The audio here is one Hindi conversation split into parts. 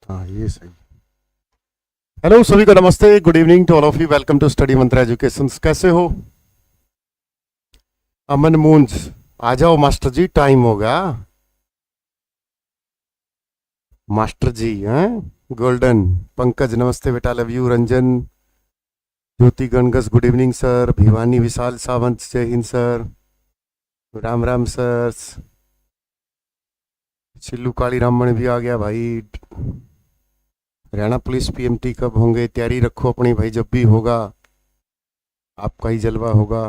हाँ ये सही। हेलो सभी को नमस्ते, good evening to all of you. Welcome to study Mantra education. कैसे हो? अमन मूंज, आ जाओ मास्टर जी, टाइम हो गया। मास्टर जी हैं गोल्डन। पंकज नमस्ते बेटा, love you. Ranjan, Jyoti Gangas, good evening sir. Bhiwani Vishal Sawant, जय हिंद सर। राम राम सर। सिल्लू काली रामण भी आ गया भाई। हरियाणा पुलिस पीएमटी कब होंगे? तैयारी रखो अपनी भाई, जब भी होगा आपका ही जलवा होगा।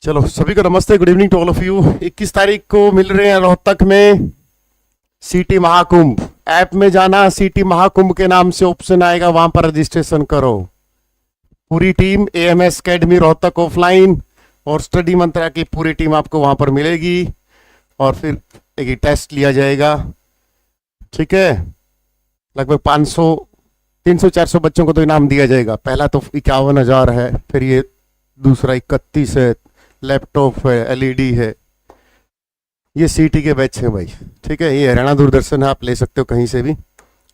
चलो सभी को नमस्ते, good evening to all of you. 21 तारीख को मिल रहे हैं रोहतक में सिटी महाकुंभ। ऐप में जाना, सिटी महाकुंभ के नाम से ऑप्शन आएगा, वहां पर रजिस्ट्रेशन करो। पूरी team AMS academy Rohtak offline और स्टडी मंत्रा की पूरी टीम आपको वहां पर मिलेगी और फिर एक टेस्ट लिया जाएगा। ठीक है, लगभग 500 300-400 बच्चों को तो इनाम दिया जाएगा। पहला तो 51,000 है, फिर ये दूसरा 31 है, लैपटॉप है, एलईडी है। ये सीटी के बैच है भाई। ठीक है, ये हरियाणा दूरदर्शन है, आप ले सकते हो कहीं से भी।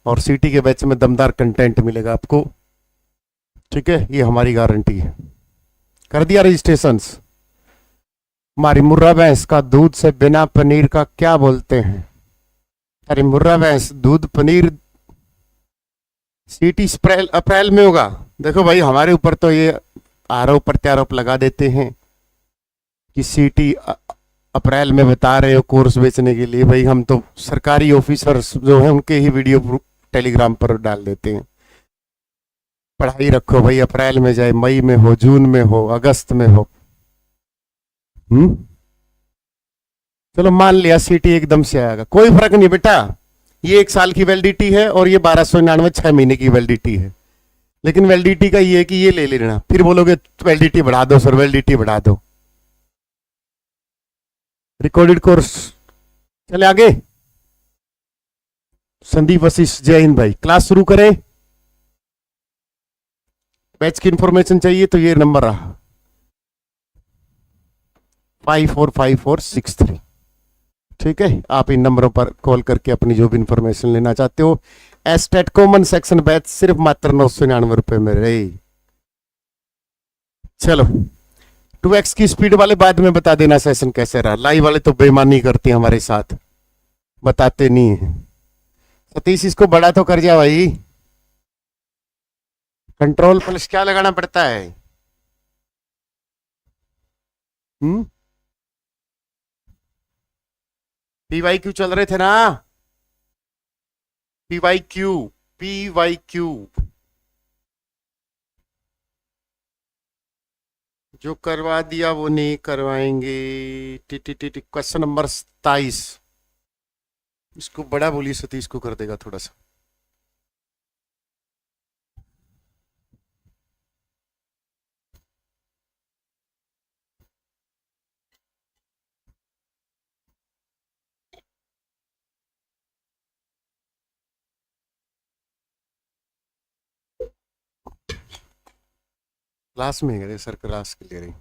और सीटी के बैच में दमदार कंटेंट मिलेगा आपको। ठीक है, ये हमारी गारंटी है। कर दिया रजिस्ट्रेशन। हमारी मुर्रा भैंस का दूध से बिना पनीर का क्या बोलते हैं? अरे मुर्रा भैंस दूध पनीर सीटी अप्रैल में होगा। देखो भाई, हमारे ऊपर तो ये आरोप प्रत्यारोप लगा देते हैं कि सीटी अप्रैल में बता रहे हो कोर्स बेचने के लिए। भाई हम तो सरकारी ऑफिसर्स जो है उनके ही वीडियो टेलीग्राम पर डाल देते हैं। पढ़ाई रखो भाई, अप्रैल में जाए, मई में हो, जून में हो, अगस्त में हो। चलो मान लिया सीटी एकदम से आएगा, कोई फर्क नहीं बेटा। ये 1 साल की वैलिडिटी है और ये 1299 6 महीने की वैलिडिटी है। लेकिन वैलिडिटी का ये है कि ये ले लेना, फिर बोलोगे वैलिडिटी बढ़ा दो सर, वैलिडिटी बढ़ा दो। Recorded course. चले आगे। संदीप वशिष्ठ, जय हिंद भाई। क्लास शुरू करें। बैच की इंफॉर्मेशन चाहिए तो ये नंबर रहा 545463। ठीक है, आप इन नंबरों पर कॉल करके अपनी जो भी इंफॉर्मेशन लेना चाहते हो। एस्टेट कॉमन सेक्शन बैच सिर्फ मात्र 999 रुपए में रहे। चलो 2x की स्पीड वाले बाद में बता देना सेशन कैसे रहा। लाइव वाले तो बेईमानी करते हैं हमारे साथ, बताते नहीं है। सतीश इसको बड़ा तो कर जा भाई। कंट्रोल प्लस क्या लगाना पड़ता है? पीवाईक्यू चल रहे थे ना, पीवाईक्यू पीवाईक्यू जो करवा दिया वो नहीं करवाएंगे। T question number 27। इसको बड़ा बोलिए, सतीश को कर देगा थोड़ा सा। क्लास में गए सर, क्लास के ले रही।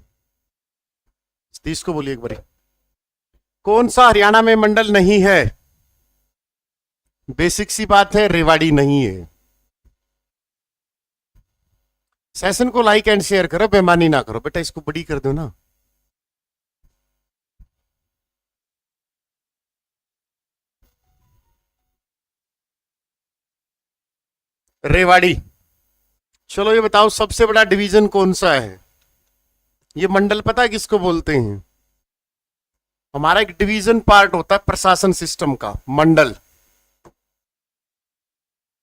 सतीश को बोलिए एक बारी। कौन सा हरियाणा में मंडल नहीं है? बेसिक सी बात है, रेवाड़ी नहीं है। सेशन को लाइक एंड शेयर करो, बेमानी ना करो बेटा। इसको बड़ी कर दो ना। रेवाड़ी। चलो ये बताओ, सबसे बड़ा डिवीजन कौन सा है? ये मंडल पता है किसको बोलते हैं? हमारा एक डिवीजन पार्ट होता है प्रशासन सिस्टम का, मंडल।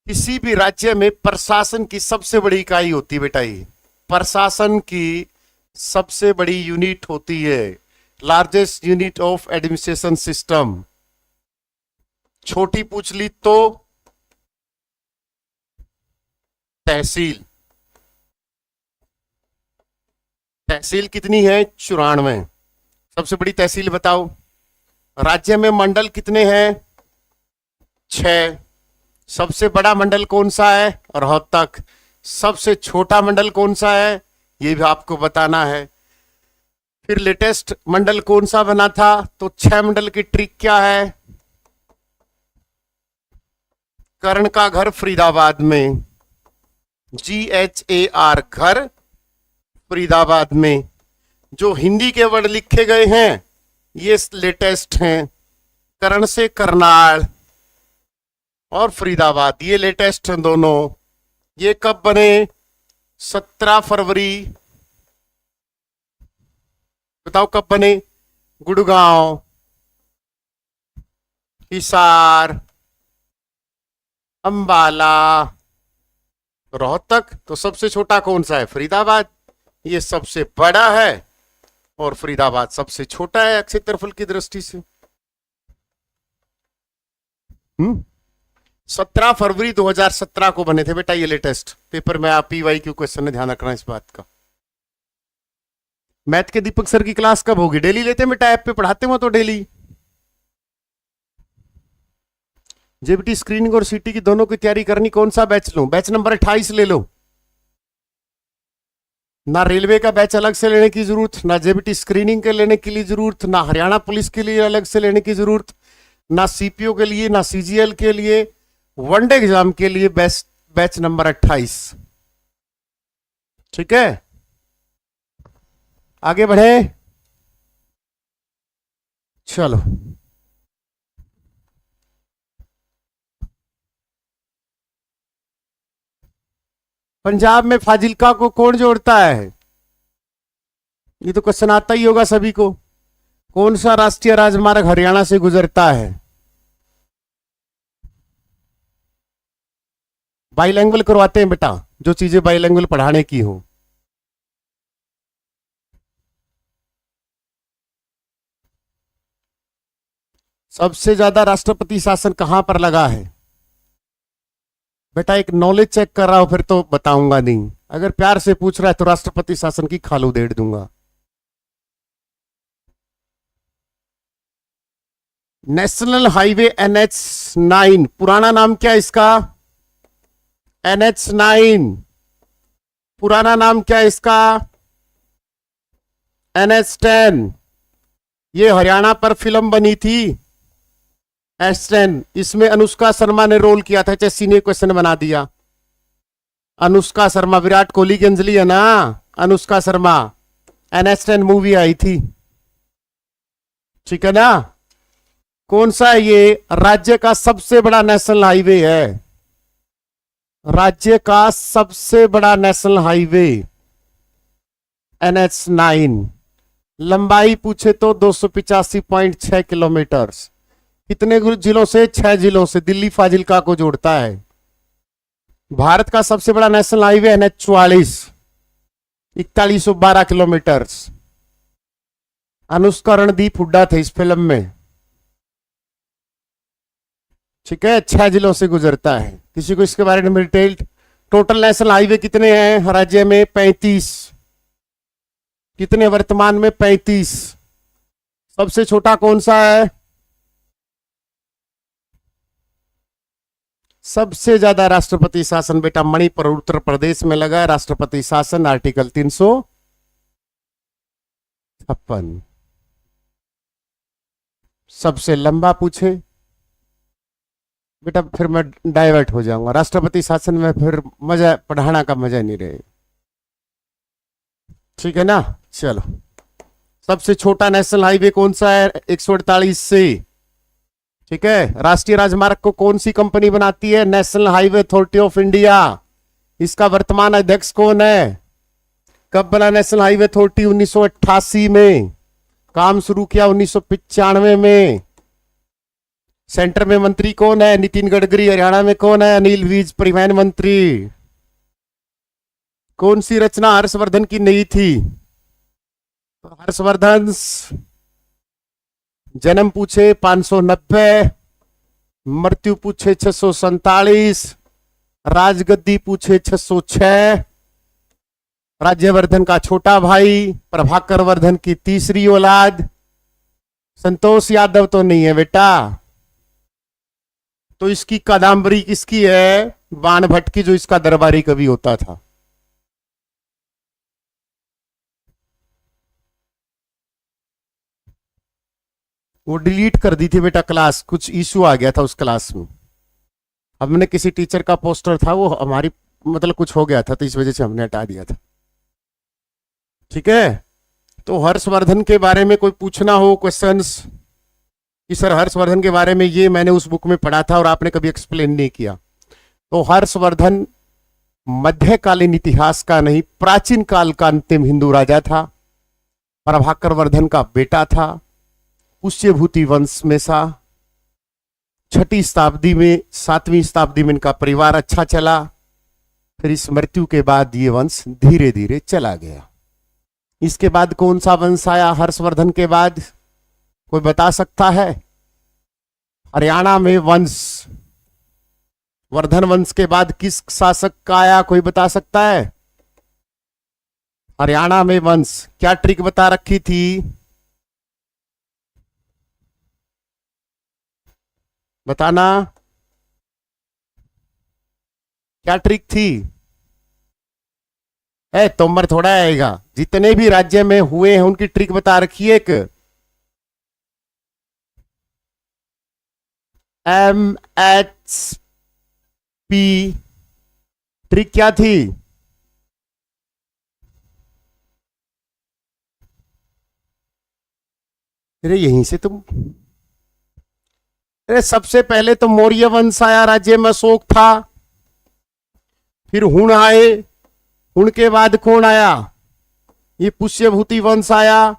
किसी भी राज्य में प्रशासन की सबसे बड़ी इकाई होती है बेटा, ये प्रशासन की सबसे बड़ी यूनिट होती है, largest unit of administration system. छोटी पूछ ली तो तहसील। तहसील कितनी है? 94। सबसे बड़ी तहसील बताओ। राज्य में मंडल कितने हैं? 6। सबसे बड़ा मंडल कौन सा है? रोहतक। सबसे छोटा मंडल कौन सा है? ये भी आपको बताना है। फिर लेटेस्ट मंडल कौन सा बना था? तो 6 मंडल की ट्रिक क्या है? कर्ण का घर फरीदाबाद में, GHAR, घर फरीदाबाद में। जो हिंदी के वर्ड लिखे गए हैं ये लेटेस्ट हैं। कर्ण से करनाल और फरीदाबाद, ये लेटेस्ट हैं दोनों। ये कब बने? 17 फरवरी। बताओ कब बने? गुड़गांव, हिसार, अंबाला, रोहतक। तो सबसे छोटा कौन सा है? फरीदाबाद। ये सबसे बड़ा है और फरीदाबाद सबसे छोटा है क्षेत्रफल की दृष्टि से। 17 फरवरी 2017 को बने थे बेटा ये लेटेस्ट। पेपर में आप PYQ क्वेश्चन है, ध्यान रखना इस बात का। मैथ के दीपक सर की क्लास कब होगी? डेली लेते हैं बेटा, ऐप पे पढ़ाते हो तो डेली। जेबीटी स्क्रीनिंग और सीटी की दोनों की तैयारी करनी, कौन सा बैच लूं? बैच नंबर 28 ले लो। ना रेलवे का बैच अलग से लेने की जरूरत, ना जेबीटी स्क्रीनिंग के लेने के लिए जरूरत, ना हरियाणा पुलिस के लिए अलग से लेने की जरूरत, ना सीपीओ के लिए, ना CGL के लिए। वनडे एग्जाम के लिए बैच नंबर 28। ठीक है, आगे बढ़े। चलो, पंजाब में फाजिल्का को कौन जोड़ता है? ये तो क्वेश्चन आता ही होगा सभी को। कौन सा राष्ट्रीय राजमार्ग हरियाणा से गुजरता है? बाइलैंग्वेल करवाते हैं बेटा, जो चीजें बाइलैंग्वेल पढ़ाने की हो। सबसे ज्यादा राष्ट्रपति शासन कहां पर लगा है? बेटा एक नॉलेज चेक कर रहा हूं, फिर तो बताऊंगा नहीं। अगर प्यार से पूछ रहा है तो राष्ट्रपति शासन की खाल उधेड़ दूंगा। नेशनल हाईवे NH9, पुराना नाम क्या है इसका? NH9, पुराना नाम क्या है इसका? NH10। ये हरियाणा पर फिल्म बनी थी S10, इसमें अनुष्का शर्मा ने रोल किया था। HSC ने क्वेश्चन बना दिया। अनुष्का शर्मा, विराट कोहली की अंजलि है ना अनुष्का शर्मा। NH10 मूवी आई थी, ठीक है ना। कौन सा ये राज्य का सबसे बड़ा नेशनल हाईवे है? राज्य का सबसे बड़ा नेशनल हाईवे NH9। लंबाई पूछे तो 285.6 किलोमीटर। कितने जिलों से? 6 जिलों से। दिल्ली फाजिल्का को जोड़ता है। भारत का सबसे बड़ा national highway NH44, 4112 kilometre. Anushka Randeep Hooda थे इस फिल्म में, ठीक है। 6 जिलों से गुजरता है। किसी को इसके बारे में डिटेल? टोटल नेशनल हाईवे कितने हैं राज्य में? 35। कितने वर्तमान में? 35। सबसे छोटा कौन सा है? सबसे ज्यादा राष्ट्रपति शासन बेटा मणिपुर उत्तर प्रदेश में लगा है। राष्ट्रपति शासन आर्टिकल 356। सबसे लंबा पूछे बेटा, फिर मैं डाइवर्ट हो जाऊंगा। राष्ट्रपति शासन में फिर मजा, पढ़ाना का मजा नहीं रहे, ठीक है ना। चलो, सबसे छोटा नेशनल हाईवे कौन सा है? 148 से, ठीक है। राष्ट्रीय राजमार्ग को कौन सी कंपनी बनाती है? National highway authority of India. इसका वर्तमान अध्यक्ष कौन है? कब बना नेशनल हाईवे अथॉरिटी? 1988 में। काम शुरू किया 1995 में। सेंटर में मंत्री कौन है? नितिन गडकरी। हरियाणा में कौन है? अनिल विज, परिवहन मंत्री। कौन सी रचना हर्षवर्धन की नहीं थी? हर्षवर्धन। जन्म पूछे 590, मृत्यु पूछे 647, राजगद्दी पूछे 606। राज्यवर्धन का छोटा भाई, प्रभाकर वर्धन की तीसरी औलाद। संतोष यादव तो नहीं है बेटा। तो इसकी कादम्बरी किसकी है? बाण भट्ट की, जो इसका दरबारी कवि होता था। वो डिलीट कर दी थी बेटा क्लास, कुछ इशू आ गया था उस क्लास में। हमने किसी टीचर का पोस्टर था, वो हमारी मतलब कुछ हो गया था तो इस वजह से हमने हटा दिया था। ठीक है, तो हर्षवर्धन के बारे में कोई पूछना हो क्वेश्चंस कि सर हर्षवर्धन के बारे में ये मैंने उस बुक में पढ़ा था और आपने कभी एक्सप्लेन नहीं किया, तो हर्षवर्धन मध्यकालीन इतिहास का नहीं, प्राचीन काल का अंतिम हिंदू राजा था। प्रभाकर वर्धन का बेटा था, पुष्यभूति वंश में सा। 6वीं शताब्दी में 7वीं शताब्दी में इनका परिवार अच्छा चला, फिर इस मृत्यु के बाद ये वंश धीरे धीरे चला गया। इसके बाद कौन सा वंश आया हर्षवर्धन के बाद, कोई बता सकता है? हरियाणा में वंश, वर्धन वंश के बाद किस शासक का आया, कोई बता सकता है? हरियाणा में वंश, क्या ट्रिक बता रखी थी? बताना, क्या ट्रिक थी? तोमर थोड़ा आएगा, जितने भी राज्य में हुए हैं उनकी ट्रिक बता रखी है। एक MHP ट्रिक क्या थी? अरे यहीं से तुम, अरे सबसे पहले तो मौर्य वंश आया, राज्य में अशोक था, फिर हुण आए, हुण के बाद कौन आया? ये पुष्यभूति वंश आया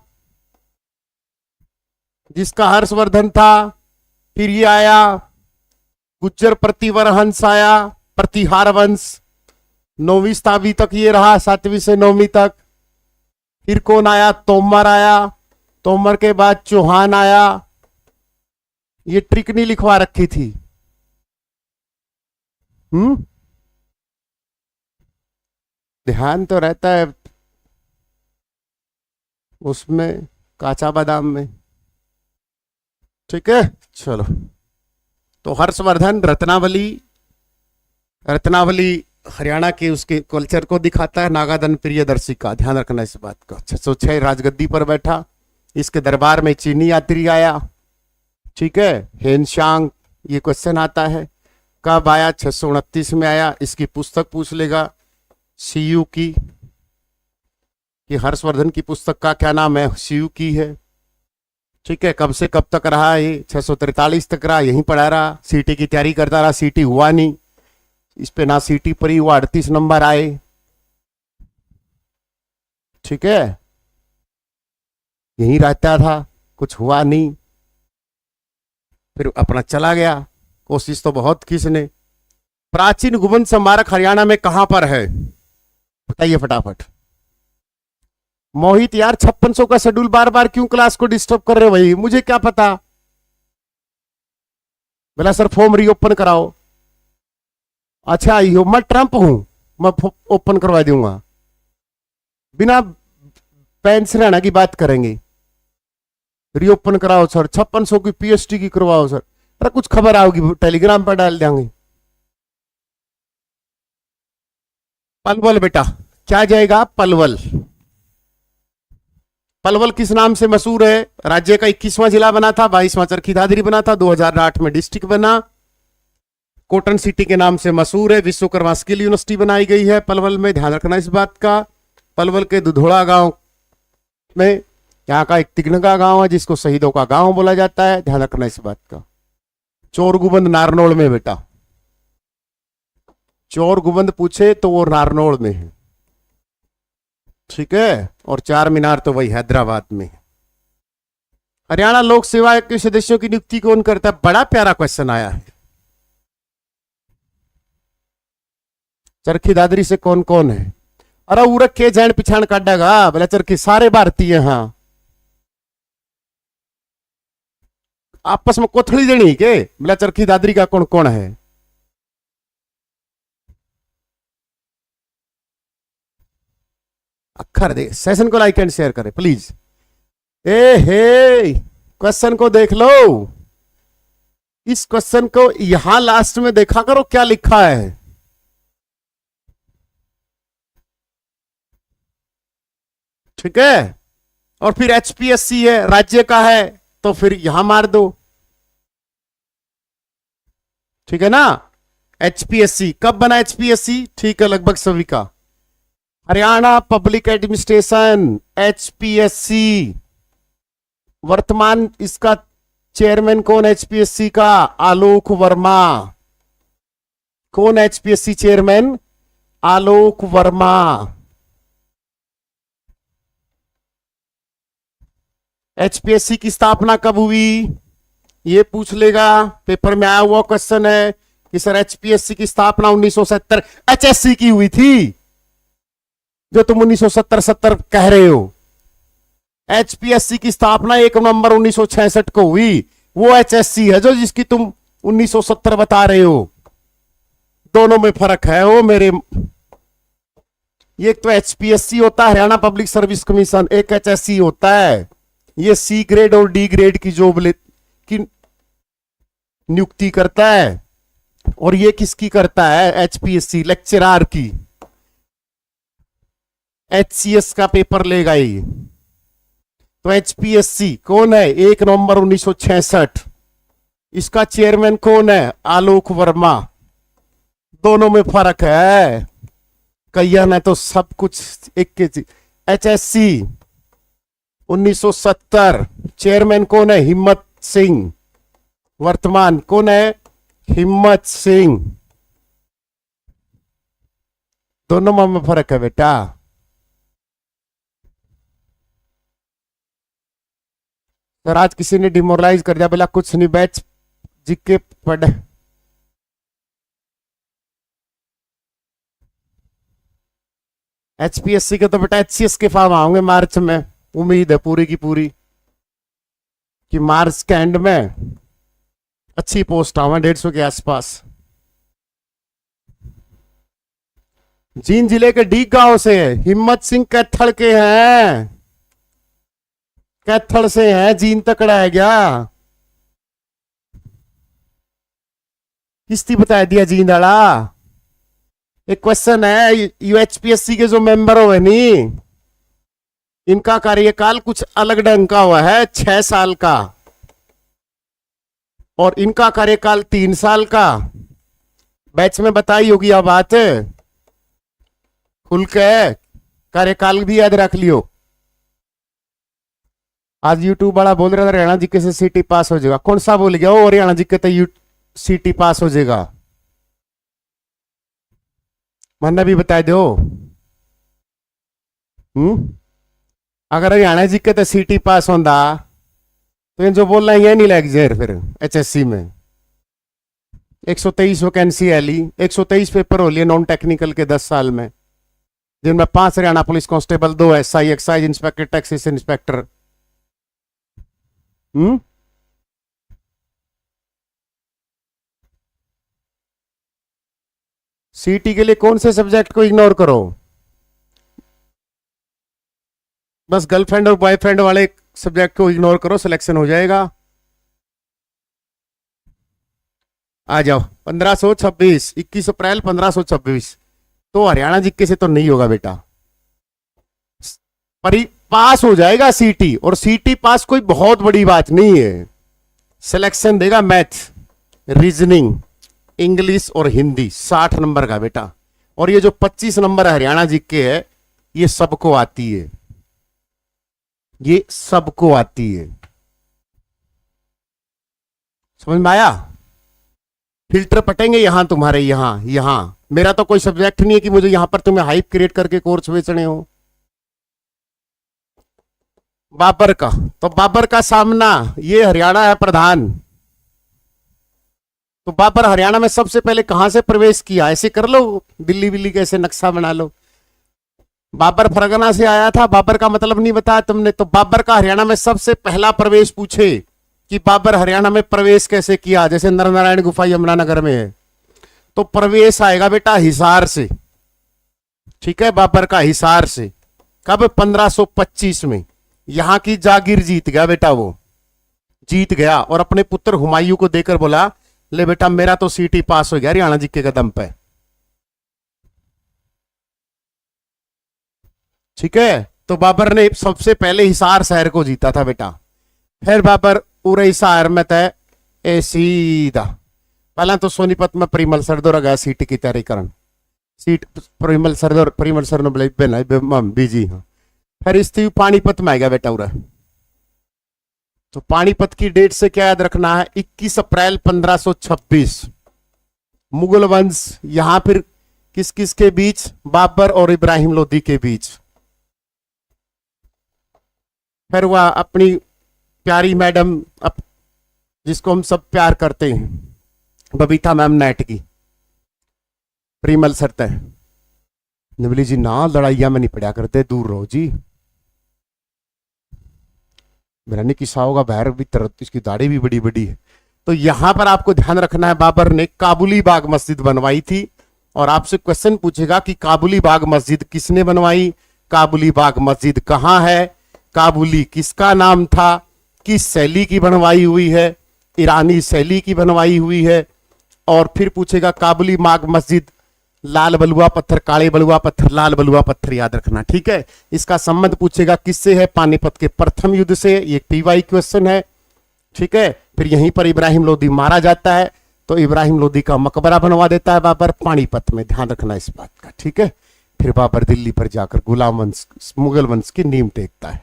जिसका हर्षवर्धन था, फिर ये आया गुज्जर प्रतिवर हंस आया, प्रतिहार वंश 9वीं शताब्दी तक ये रहा, 7वीं से 9वीं तक। फिर कौन आया? तोमर आया, तोमर के बाद चौहान आया। ये ट्रिक नहीं लिखवा रखी थी। ध्यान तो रहता है उसमें, काचा बादाम में। ठीक है, चलो। तो हर्षवर्धन रत्नावली, रत्नावली हरियाणा के उसके कल्चर को दिखाता है। नागादन प्रियदर्शी का ध्यान रखना इस बात का। 606 राजगद्दी पर बैठा, इसके दरबार में चीनी यात्री आया। ठीक है, हेनशांग, ये क्वेश्चन आता है। कब आया? 629 में आया। इसकी पुस्तक पूछ लेगा सीयू की, कि हर्षवर्धन की पुस्तक का क्या नाम है? सीयू की है। ठीक है, कब से कब तक रहा ये? 643 तक रहा, यहीं पढ़ा रहा, सीटी की तैयारी करता रहा, सीटी हुआ नहीं, इस पे ना सीटी पर ही हुआ, 38 नंबर आए। ठीक है, यहीं रहता था, कुछ हुआ नहीं, फिर अपना चला गया। कोशिश तो बहुत की इसने। प्राचीन गुबन स्मारक हरियाणा में कहां पर है? बताइए फटाफट। मोहित यार 5600 का शेड्यूल बार बार क्यों क्लास को डिस्टर्ब कर रहे हो भाई? मुझे क्या पता। बोला सर फॉर्म रीओपन कराओ। अच्छा यो मैं ट्रंप हूं, मैं ओपन करवा दूंगा। बिना पेन से रहना की बात करेंगे। रीओपन कराओ सर, 5600 की पीएचडी की करवाओ सर। अरे कुछ खबर आओगी टेलीग्राम पर डाल देंगे। पलवल बेटा, क्या जाएगा? पलवल। पलवल किस नाम से मशहूर है? राज्य का 21वां जिला बना था, 22वां चरखी दादरी बना था, 2008 में डिस्ट्रिक्ट बना। कॉटन सिटी के नाम से मशहूर है। विश्वकर्मा स्किल यूनिवर्सिटी बनाई गई है पलवल में, ध्यान रखना इस बात का। पलवल के दुधोड़ा गांव में, यहाँ का एक तिगनगा गांव है जिसको शहीदों का गांव बोला जाता है, ध्यान रखना इस बात का। चोरगुबंद नारनौल में बेटा, चोरगुबंद पूछे तो वो नारनौल में है। ठीक है, और 4 मीनार तो वही हैदराबाद में है। हरियाणा लोक सेवा आयोग के सदस्यों की नियुक्ति कौन करता है? बड़ा प्यारा क्वेश्चन आया है। चरखी दादरी से कौन कौन है? अरे उरक के जैन पिछाण काटेगा बोला चरखी, सारे भारतीय। हाँ, आपस में कोथड़ी देनी के बोला चरखी दादरी का कौन कौन है? अखर दे। सेशन को लाइक एंड शेयर करें प्लीज। ए हे, क्वेश्चन को देख लो। इस क्वेश्चन को यहां लास्ट में देखा करो क्या लिखा है। ठीक है, और फिर एचपीएससी है, राज्य का है, तो फिर यहां मार दो। ठीक है ना, एचपीएससी कब बना? एचपीएससी ठीक है, लगभग सभी का। Haryana public administration, HPSC. वर्तमान इसका चेयरमैन कौन? एचपीएससी का आलोक वर्मा। कौन एचपीएससी चेयरमैन? आलोक वर्मा। एचपीएससी की स्थापना कब हुई? ये पूछ लेगा, पेपर में आया हुआ क्वेश्चन है कि सर एचपीएससी की स्थापना 1970 एचएससी की हुई थी, जो तुम 1970 कह रहे हो। एचपीएससी की स्थापना 1 नवंबर 1966 को हुई। वो एचएससी है जो जिसकी तुम 1970 बता रहे हो। दोनों में फर्क है वो मेरे। एक तो एचपीएससी होता है हरियाणा पब्लिक सर्विस कमीशन, एक एचएससी होता है। ये सी ग्रेड और डी ग्रेड की जॉब की नियुक्ति करता है, और ये किसकी करता है? एचपीएससी लेक्चरार की। एचसीएस का पेपर लेगा ये। तो एचपीएससी कौन है? 1 नवंबर 1966। इसका चेयरमैन कौन है? आलोक वर्मा। दोनों में फर्क है। कैया ने तो सब कुछ एक के चीज। एचएससी 1970, चेयरमैन कौन है? हिम्मत सिंह। वर्तमान कौन है? हिम्मत सिंह। दोनों में फर्क है बेटा। सर आज किसी ने डिमोरलाइज कर दिया, बोला कुछ नहीं, बैच जीके पढ़। एचपीएससी के तो बेटा एचसीएस के फॉर्म आओगे मार्च में। उम्मीद है पूरी की पूरी कि मार्च के एंड में अच्छी पोस्ट आवा, 150 के आसपास। जींद जिले के डी गांव से हिम्मत सिंह कैथल के हैं। कैथल से हैं, जींद तकड़ा है क्या? किस्ती बता दिया जींद वाला। एक क्वेश्चन है, यूएचपीएससी के जो मेंबर हो नी, इनका कार्यकाल कुछ अलग ढंग का हुआ है, 6 साल का, और इनका कार्यकाल 3 साल का। बैच में बताई होगी यह बात, खुल के कार्यकाल भी याद रख लियो। आज यूट्यूब वाला बोल रहा था हरियाणा जीके से सीटी पास हो जाएगा। कौन सा बोल गया वो? हरियाणा जीके तो सीटी पास हो जाएगा। मैंने भी बता दो। अगर हरियाणा जीके तो सीटी पास होता तो ये जो बोल रहे हैं ये नहीं लग जाए फिर एचएससी में। 123 वैकेंसी है ली, 123 पेपर हो लिए नॉन टेक्निकल के 10 साल में, जिनमें 5 Haryana police constable, 2 SI, excise inspector, taxes inspector. सीटी के लिए कौन से सब्जेक्ट को इग्नोर करो? बस गर्लफ्रेंड और बॉयफ्रेंड वाले सब्जेक्ट को इग्नोर करो, सिलेक्शन हो जाएगा। आ जाओ 1526, 21 अप्रैल 1526। तो हरियाणा जीके से तो नहीं होगा बेटा, पर पास हो जाएगा सीटी। और सीटी पास कोई बहुत बड़ी बात नहीं है। सिलेक्शन देगा मैथ, रीजनिंग, इंग्लिश और हिंदी, 60 नंबर का बेटा। और ये जो 25 नंबर हरियाणा जीके है, ये सबको आती है, ये सबको आती है। समझ में आया? फिल्टर पटेंगे यहां तुम्हारे, यहां मेरा तो कोई सब्जेक्ट नहीं है कि मुझे यहां पर तुम्हें हाइप क्रिएट करके कोर्स बेचने हो। बाबर का, तो बाबर का सामना, ये हरियाणा है प्रधान। तो बाबर हरियाणा में सबसे पहले कहां से प्रवेश किया? ऐसे कर लो, दिल्ली बिल्ली कैसे नक्शा बना लो। बाबर फरगना से आया था, बाबर का मतलब नहीं बताया तुमने। तो बाबर का हरियाणा में सबसे पहला प्रवेश पूछे कि बाबर हरियाणा में प्रवेश कैसे किया, जैसे नरनारायण गुफा यमुनानगर में है, तो प्रवेश आएगा बेटा हिसार से। ठीक है, बाबर का हिसार से। कब? 1525 में। यहां की जागीर जीत गया बेटा, वो जीत गया और अपने पुत्र हुमायूं को देकर बोला, ले बेटा मेरा तो सीटी पास हो गया हरियाणा जीके के दम पे। ठीक है, तो बाबर ने सबसे पहले हिसार शहर को जीता था बेटा। फिर बाबर पूरे हिसार में तय ए सीधा पहला तो सोनीपत में परिमल सरदोर गया सीट की तैयारी करन, सीट परिमल सर ने बोले बीजी हाँ। फिर इस पानीपत में आ गया बेटा उरा। तो पानीपत की डेट से क्या याद रखना है, 21 अप्रैल 1526 मुगल वंश यहां फिर किस किस के बीच, बाबर और इब्राहिम लोदी के बीच। फिर वह अपनी प्यारी मैडम जिसको हम सब प्यार करते हैं, बबीता मैम नेट की, परिमल सर तय ने बोली जी ना लड़ाइया में नहीं पड़ा करते, दूर रहो जी। मेरा नहीं किस्सा होगा, बहर भी तरत इसकी दाढ़ी भी बड़ी बड़ी है। तो यहां पर आपको ध्यान रखना है, बाबर ने काबुली बाग मस्जिद बनवाई थी। और आपसे क्वेश्चन पूछेगा कि काबुली बाग मस्जिद किसने बनवाई, काबुली बाग मस्जिद कहां है, काबुली किसका नाम था, किस शैली की बनवाई हुई है, ईरानी शैली की बनवाई हुई है। और फिर पूछेगा काबुली बाग मस्जिद लाल बलुआ पत्थर, काले बलुआ पत्थर, लाल बलुआ पत्थर याद रखना, ठीक है। इसका संबंध पूछेगा किससे है, पानीपत के प्रथम युद्ध से, ये पीवाई क्वेश्चन है, ठीक है। फिर यहीं पर इब्राहिम लोदी मारा जाता है, तो इब्राहिम लोदी का मकबरा बनवा देता है बाबर पानीपत में, ध्यान रखना इस बात का, ठीक है। फिर बाबर दिल्ली पर जाकर गुलाम वंश, मुगल वंश की नींव टेकता है,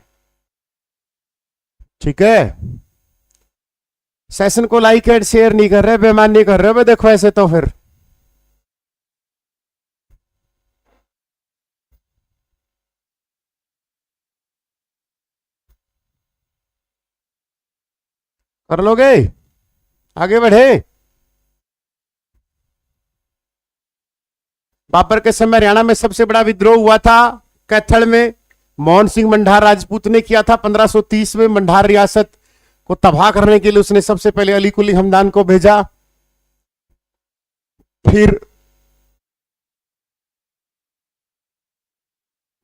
ठीक है। सेशन को लाइक एंड शेयर नहीं कर रहे, बेमान नहीं कर रहे, देखो ऐसे तो फिर कर लोगे, आगे बढ़े। बाबर के समय हरियाणा में सबसे बड़ा विद्रोह हुआ था कैथल में, मोहन सिंह मंढार राजपूत ने किया था 1530 में। मंढार रियासत को तबाह करने के लिए उसने सबसे पहले अली कुली हमदान को भेजा। फिर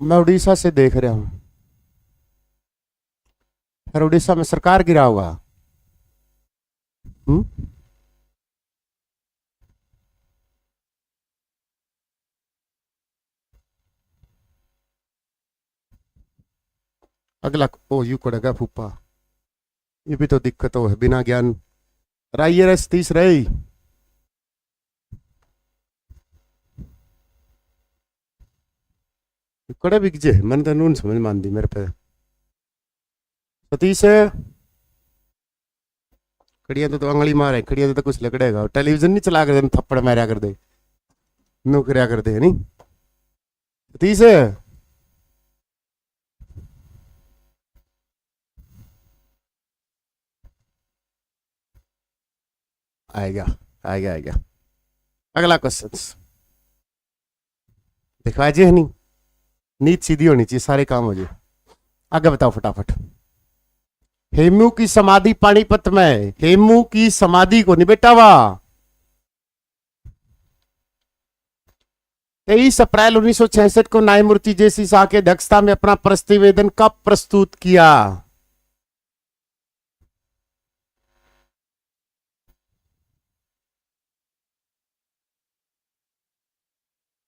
मैं उड़ीसा से देख रहा हूं, फिर उड़ीसा में सरकार गिरा होगा। अगला ओ यू कोड़ेगा फूफा, ये भी तो दिक्कत हो है, बिना ज्ञान राइए रस 30 रही। कड़े बिकजे मन तो नून समझ मान दी मेरे पे सतीश है। कड़िया तो अंगली मारे, कड़िया तो कुछ लकड़ेगा, टेलीविजन नहीं चला कर दे, थप्पड़ मारा कर दे, नौकरिया कर दे नहीं सतीश है। आएगा आएगा आएगा। अगला क्वेश्चन दिखवा जी, नहीं नीत सीधी होनी चाहिए, सारे काम हो जाए। आगे बताओ फटाफट। हेमू की समाधि पानीपत में, हेमू की समाधि को नहीं बेटा वाह 23 अप्रैल 1966 को न्यायमूर्ति जेसी शाह के अध्यक्षता में अपना प्रतिवेदन कब प्रस्तुत किया।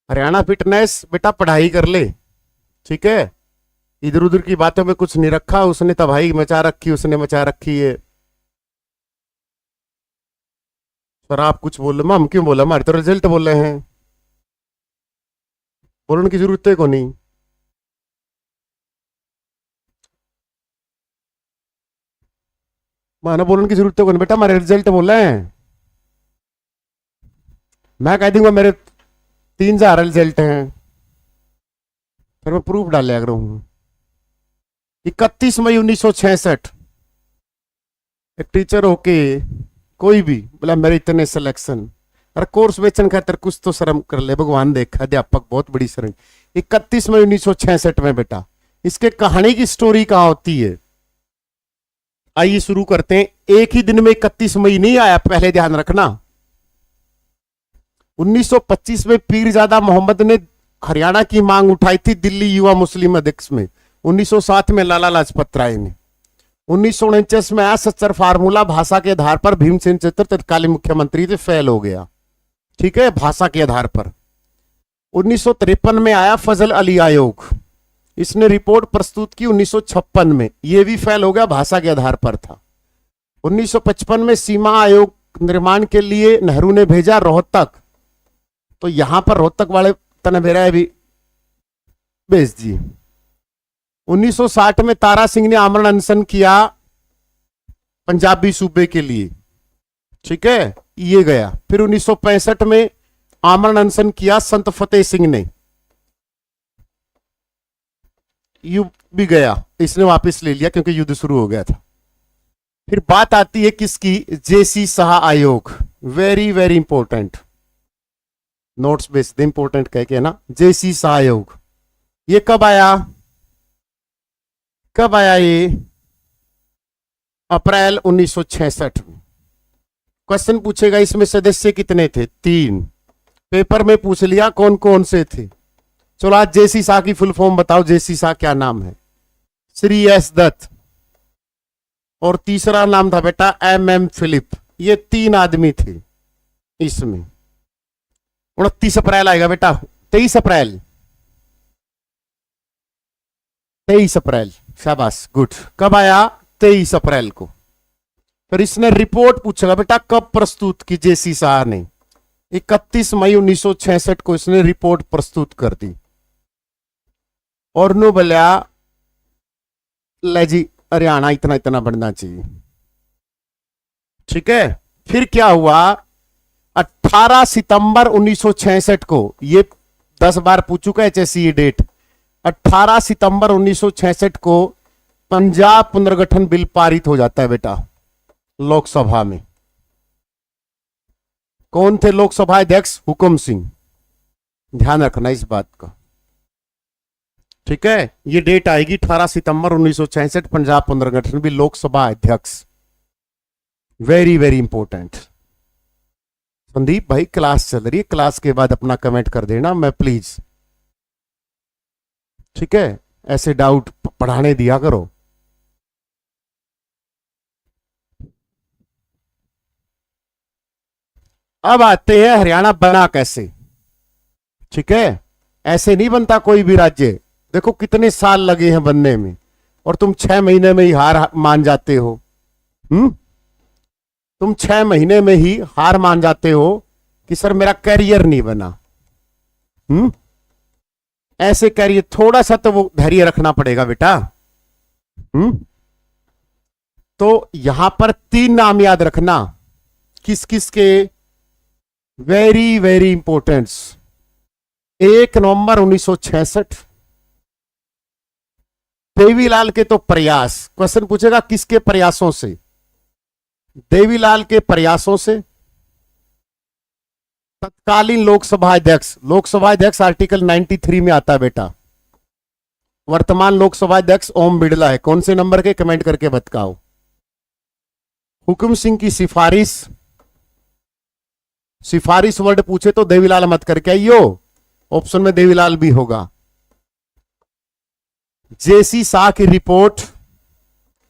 हरियाणा फिटनेस बेटा पढ़ाई कर ले, ठीक है। इधर उधर की बातों में कुछ नहीं रखा, उसने तबाही मचा रखी, उसने मचा रखी है। सर आप कुछ बोल रहे, हम क्यों बोला, हमारे तो रिजल्ट बोल रहे हैं, बोलने की जरूरत है को नहीं। माना बोलने की जरूरत है को नहीं बेटा, हमारे रिजल्ट बोल रहे हैं। मैं कह दूंगा मेरे 3000 रिजल्ट हैं, फिर मैं प्रूफ डाल लिया करूं। 31 मई 1966 एक टीचर होके कोई भी बोला मेरे इतने सिलेक्शन, अरे कोर्स बेचन खातर कुछ तो शर्म कर ले, भगवान देखा अध्यापक बहुत बड़ी शर्म। 31 मई 1966 में बेटा, इसके कहानी की स्टोरी कहां होती है, आइए शुरू करते हैं। एक ही दिन में 31 मई नहीं आया, पहले ध्यान रखना। 1925 में पीरजादा मोहम्मद ने हरियाणा की मांग उठाई थी दिल्ली युवा मुस्लिम अध्यक्ष में। 1907 में लाला लाजपत राय ने। 1949 में आया सच्चर फार्मूला, भाषा के आधार पर भीमसेन चतर तत्कालीन मुख्यमंत्री थे, फेल हो गया, ठीक है, भाषा के आधार पर। 1953 में आया फजल अली आयोग, इसने रिपोर्ट प्रस्तुत की 1956 में, यह भी फेल हो गया, भाषा के आधार पर था। 1955 में सीमा आयोग निर्माण के लिए नेहरू ने भेजा रोहतक, तो यहां पर रोहतक वाले तनबेरा भी भेज दिए। 1960 में तारा सिंह ने आमरण अनशन किया पंजाबी सूबे के लिए, ठीक है, ये गया। फिर 1965 में आमरण अनशन किया संत फतेह सिंह ने, युद्ध भी गया, इसने वापस ले लिया क्योंकि युद्ध शुरू हो गया था। फिर बात आती है किसकी, जेसी शाह आयोग, very very important, notes based important कह के ना, जेसी शाह आयोग। ये कब आया, कब आया ये, अप्रैल 1966 में। क्वेश्चन पूछेगा इसमें सदस्य कितने थे, 3, पेपर में पूछ लिया कौन कौन से थे। चलो आज जेसी शाह की फुल फॉर्म बताओ, जेसी शाह क्या नाम है, श्री एस दत्त, और तीसरा नाम था बेटा एम फिलिप। ये 3 आदमी थे इसमें। 29 अप्रैल आएगा बेटा, 23 अप्रैल, 23 अप्रैल, शाबाश, गुड। कब आया, 23 अप्रैल को। फिर इसने रिपोर्ट पूछेगा बेटा कब प्रस्तुत की जेसी शाह ने, 31 मई 1966 को इसने रिपोर्ट प्रस्तुत कर दी। और नो बोलिया ले जी हरियाणा इतना इतना बढ़ना चाहिए, ठीक है। फिर क्या हुआ, 18 सितंबर 1966 को, ये 10 बार पूछ चुका है एचएससी ये डेट, 18 सितंबर 1966 को पंजाब पुनर्गठन बिल पारित हो जाता है बेटा लोकसभा में। कौन थे लोकसभा अध्यक्ष, हुकुम सिंह, ध्यान रखना इस बात का, ठीक है। ये डेट आएगी 18 सितंबर 1966, पंजाब पुनर्गठन बिल, लोकसभा अध्यक्ष, वेरी वेरी इंपॉर्टेंट। संदीप भाई क्लास चल रही है, क्लास के बाद अपना कमेंट कर देना मैं प्लीज, ठीक है, ऐसे डाउट पढ़ाने दिया करो। अब आते हैं हरियाणा बना कैसे, ठीक है। ऐसे नहीं बनता कोई भी राज्य, देखो कितने साल लगे हैं बनने में, और तुम 6 महीने में ही हार मान जाते हो। तुम 6 महीने में ही हार मान जाते हो कि सर मेरा कैरियर नहीं बना। ऐसे कैरियर, थोड़ा सा तो वो धैर्य रखना पड़ेगा बेटा। तो यहां पर 3 नाम याद रखना, किस किस के, वेरी वेरी इंपॉर्टेंट। 1 नवंबर 1966, देवीलाल के तो प्रयास, क्वेश्चन पूछेगा किसके प्रयासों से, देवीलाल के प्रयासों से। तत्कालीन लोकसभा अध्यक्ष, लोकसभा अध्यक्ष आर्टिकल 93 में आता है बेटा। वर्तमान लोकसभा अध्यक्ष ओम बिड़ला है, कौन से नंबर के, कमेंट करके बताओ। हुकुम सिंह की सिफारिश, सिफारिश वर्ड पूछे तो देवीलाल मत करके आइयो, ऑप्शन में देवीलाल भी होगा। जेसी शाह की रिपोर्ट,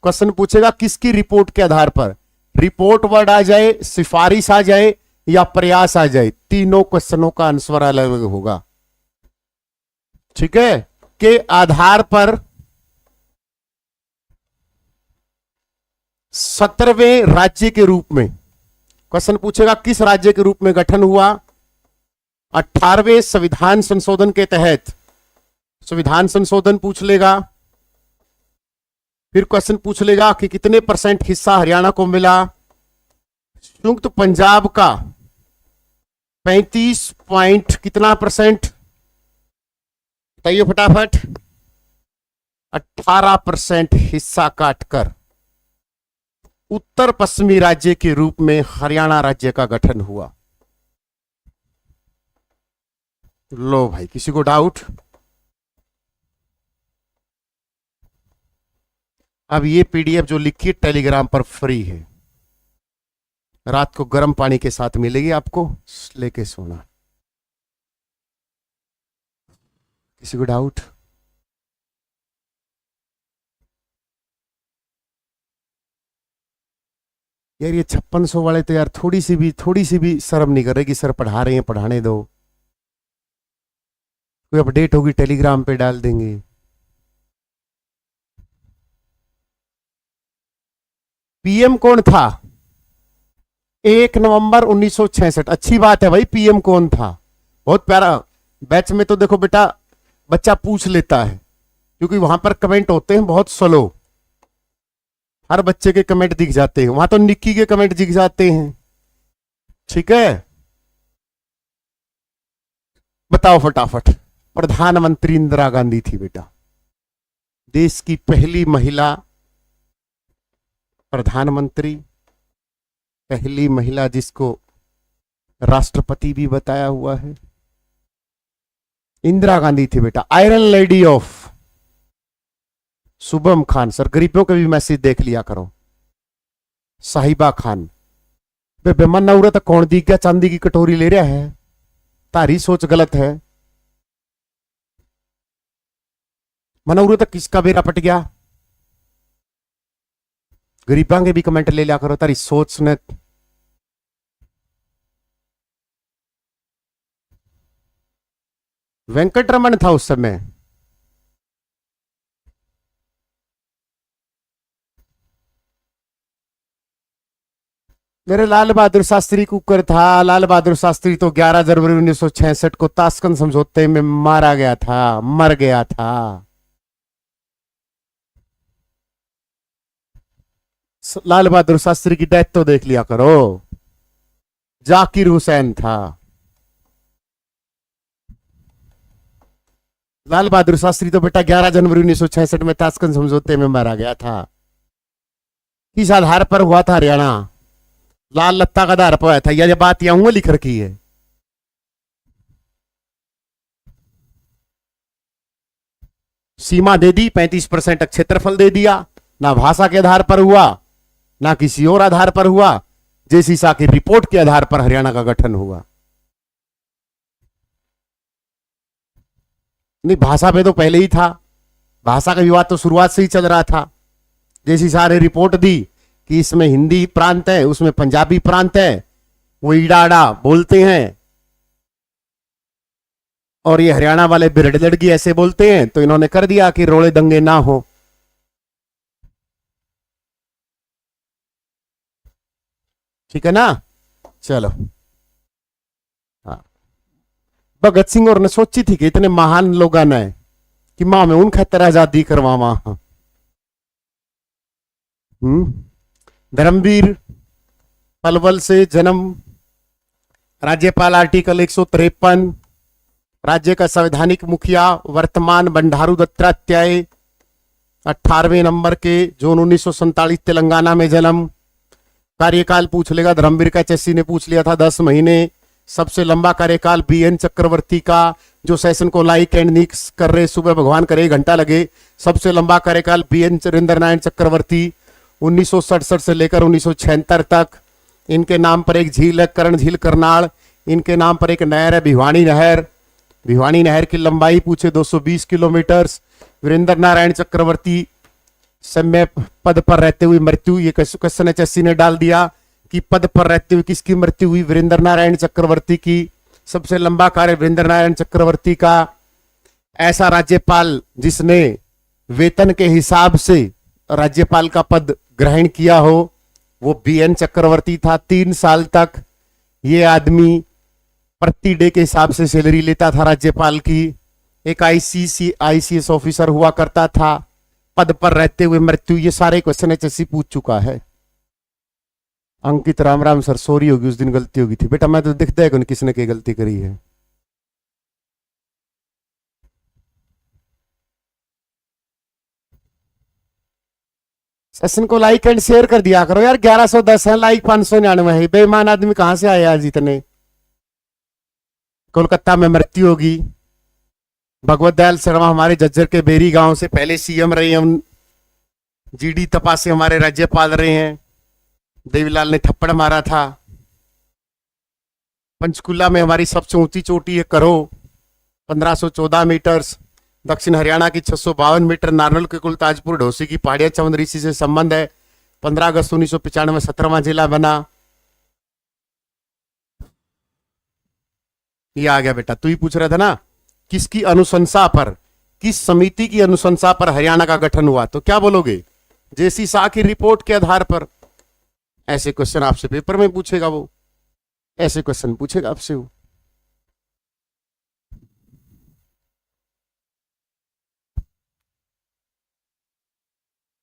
क्वेश्चन पूछेगा किसकी रिपोर्ट के आधार पर, रिपोर्ट वर्ड आ जाए, सिफारिश आ जाए या प्रयास आ जाए, तीनों क्वेश्चनों का आंसर अलग अलग होगा, ठीक है। के आधार पर 17वें राज्य के रूप में, क्वेश्चन पूछेगा किस राज्य के रूप में गठन हुआ, 18वें संविधान संशोधन के तहत संविधान संशोधन पूछ लेगा। फिर क्वेश्चन पूछ लेगा कि कितने % हिस्सा हरियाणा को मिला, संयुक्त पंजाब का 35 पॉइंट कितना %, बताइए फटाफट, 18% हिस्सा काटकर उत्तर पश्चिमी राज्य के रूप में हरियाणा राज्य का गठन हुआ। लो भाई, किसी को डाउट? अब ये पीडीएफ जो लिखी है टेलीग्राम पर फ्री है, रात को गर्म पानी के साथ मिलेगी आपको, लेके सोना। किसी को डाउट? यार ये 5600 वाले तो यार थोड़ी सी भी शर्म नहीं कर रहे कि सर पढ़ा रहे हैं, पढ़ाने दो। कोई अपडेट होगी टेलीग्राम पे डाल देंगे। पीएम कौन था? 1 नवंबर 1966। अच्छी बात है भाई, पीएम कौन था, बहुत प्यारा। बैच में तो देखो बेटा बच्चा पूछ लेता है, क्योंकि वहां पर कमेंट होते हैं बहुत स्लो, हर बच्चे के कमेंट दिख जाते हैं, वहां तो निक्की के कमेंट दिख जाते हैं। ठीक है, बताओ फटाफट। प्रधानमंत्री इंदिरा गांधी थी बेटा, देश की पहली महिला प्रधानमंत्री, पहली महिला जिसको राष्ट्रपति भी बताया हुआ है, इंदिरा गांधी थी बेटा। Iron lady of Shubham Khan, sir गरीबों के भी मैसेज देख लिया करो। साहिबा खान, बेमन नौरा तो कौन दी क्या चांदी की कटोरी ले रहा है, तारी सोच गलत है। मनौरू तक किसका बेरा पट गया, गरीबां के भी कमेंट ले लिया करो, तारी सोच ने। वेंकटरमन था उस समय, मेरे लाल बहादुर शास्त्री कुकर था। लाल बहादुर शास्त्री तो 11 जनवरी 1966 को ताशकंद समझौते में मारा गया था, मर गया था। लाल बहादुर शास्त्री की डेथ तो देख लिया करो। जाकिर हुसैन था, लाल बहादुर शास्त्री तो बेटा 11 जनवरी 1966 में ताशकंद समझौते में मारा गया था। किस आधार पर हुआ था हरियाणा, लाल लत्ता का आधार पर हुआ था, यह बात यहां लिख रखी है। सीमा दे दी, 35% क्षेत्रफल दे दिया, ना भाषा के आधार पर हुआ ना किसी और आधार पर हुआ, जेसी शाह की रिपोर्ट के आधार पर हरियाणा का गठन हुआ। नहीं, भाषा पे तो पहले ही था, भाषा का विवाद तो शुरुआत से ही चल रहा था। जेसी शाह ने रिपोर्ट दी कि इसमें हिंदी प्रांत है, उसमें पंजाबी प्रांत है, वो ईडाड़ा बोलते हैं और ये हरियाणा वाले बिरड़ लड़की ऐसे बोलते हैं, तो इन्होंने कर दिया कि रोड़े दंगे ना हो। ठीक है ना, चलो। हाँ, भगत सिंह और ने सोची थी कि इतने महान लोग आना है कि मां में उन खतर आजादी करवावा। धर्मवीर पलवल से जन्म, राज्यपाल आर्टिकल 153, राज्य का संवैधानिक मुखिया वर्तमान बंडारू दत्तात्रेय, 18वें नंबर के जून 1947 तेलंगाना में जन्म। कार्यकाल पूछ लेगा, धर्मवीर का एचएससी ने पूछ लिया था 10 महीने। सबसे लंबा कार्यकाल बीएन चक्रवर्ती का, जो सेशन को लाइक एंड निक्स कर रहे, सुबह भगवान करे 1 घंटा लगे। सबसे लंबा कार्यकाल बीएन चरिंद्र नारायण चक्रवर्ती, 1967 से लेकर 1976 तक। इनके नाम पर एक झील है करण झील करनाल, इनके नाम पर एक नहर है भिवानी नहर। भिवानी नहर की लंबाई पूछे 220 किलोमीटर। वीरेंद्र नारायण चक्रवर्ती समय पद पर रहते हुए मृत्यु, ये क्वेश्चन एचएससी ने डाल दिया कि पद पर रहते हुए किसकी मृत्यु हुई, वीरेंद्र नारायण चक्रवर्ती की। सबसे लंबा कार्य वीरेंद्र नारायण चक्रवर्ती का। ऐसा राज्यपाल जिसने वेतन के हिसाब से राज्यपाल का पद ग्रहण किया हो, वो बीएन चक्रवर्ती था। 3 साल तक ये आदमी प्रति डे के हिसाब से सैलरी लेता था राज्यपाल की। एक आईसीएस ऑफिसर हुआ करता था, पद पर रहते हुए मृत्यु। ये सारे क्वेश्चन एचएससी पूछ चुका है। अंकित राम राम सर, सॉरी होगी, उस दिन गलती होगी थी बेटा, मैं तो दिखता है कि किसने क्या गलती करी है। सेशन को लाइक एंड शेयर कर दिया करो यार, 1110 है लाइक, 599 है। बेईमान आदमी कहां से आए आज इतने। कोलकाता में मृत्यु होगी। भगवत दयाल शर्मा हमारे झज्जर के बेरी गांव से पहले सीएम रहे हैं, जीडी तपा से हमारे राज्यपाल रहे हैं। देवीलाल ने थप्पड़ मारा था। पंचकुला में हमारी सबसे ऊंची चोटी है करो, 1514 मीटर। दक्षिण हरियाणा की 652 मीटर। नारनौल के कुल ताजपुर ढोसी की पहाड़ियां चमन ऋषि से संबंध है। 15 अगस्त 1995 17वां जिला बना। ये आ गया बेटा, तू ही पूछ रहा था ना किसकी अनुशंसा पर, किस समिति की अनुशंसा पर हरियाणा का गठन हुआ, तो क्या बोलोगे? जेसी शाह की रिपोर्ट के आधार पर। ऐसे क्वेश्चन आपसे पेपर में पूछेगा वो, ऐसे क्वेश्चन पूछेगा आपसे वो।